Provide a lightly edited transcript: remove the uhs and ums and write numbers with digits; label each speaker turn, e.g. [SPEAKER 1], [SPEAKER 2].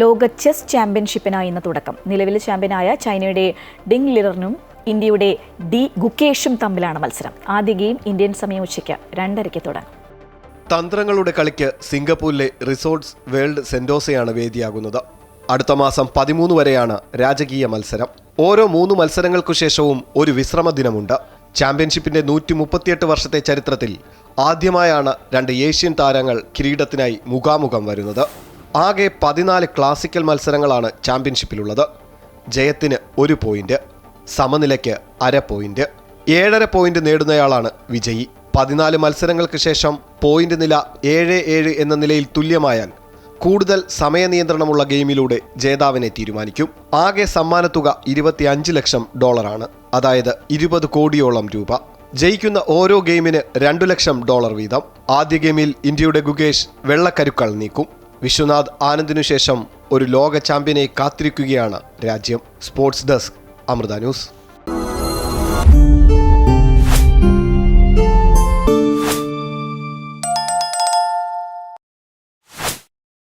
[SPEAKER 1] ലോക ചെസ് ചാമ്പ്യൻഷിപ്പിനായി ഇന്ന് തുടക്കം. നിലവിലെ ചാമ്പ്യനായ ചൈനയുടെ ഡിങ് ലിറനും ഇന്ത്യയുടെ ഡി ഗുകേഷും തമ്മിലാണ് മത്സരം. ആദ്യ ഗെയിം ഇന്ത്യൻ സമയം ഉച്ചയ്ക്ക് 2:30 തുടങ്ങും.
[SPEAKER 2] തന്ത്രങ്ങളുടെ കളിക്ക് സിംഗപ്പൂരിലെ റിസോർട്ട്സ് വേൾഡ് സെന്റോസയാണ് വേദിയാകുന്നത്. അടുത്ത മാസം 13 വരെയാണ് രാജകീയ മത്സരം. ഓരോ 3 മത്സരങ്ങൾക്കു ശേഷവും ഒരു വിശ്രമ ദിനമുണ്ട്. ചാമ്പ്യൻഷിപ്പിന്റെ 138 വർഷത്തെ ചരിത്രത്തിൽ ആദ്യമായാണ് 2 ഏഷ്യൻ താരങ്ങൾ കിരീടത്തിനായി മുഖാമുഖം വരുന്നത്. ആകെ 14 ക്ലാസിക്കൽ മത്സരങ്ങളാണ് ചാമ്പ്യൻഷിപ്പിലുള്ളത്. ജയത്തിന് 1 പോയിന്റ്, സമനിലയ്ക്ക് 1/2 പോയിന്റ്, 7.5 പോയിന്റ് നേടുന്നയാളാണ് വിജയി. 14 മത്സരങ്ങൾക്ക് ശേഷം പോയിന്റ് നില 7-7 എന്ന നിലയിൽ തുല്യമായാൽ കൂടുതൽ സമയനിയന്ത്രണമുള്ള ഗെയിമിലൂടെ ജേതാവിനെ തീരുമാനിക്കും. ആകെ സമ്മാനത്തുക $25 ലക്ഷം, അതായത് 20 കോടിയോളം രൂപ. ജയിക്കുന്ന ഓരോ ഗെയിമിന് $2 ലക്ഷം വീതം. ആദ്യ ഗെയിമിൽ ഇന്ത്യയുടെ ഗുകേഷ് വെള്ളക്കരുക്കൾ നീക്കും. വിശ്വനാഥ് ആനന്ദിനു ശേഷം ഒരു ലോക ചാമ്പ്യനെ കാത്തിരിക്കുകയാണ് രാജ്യം. Sports desk, Amrita news.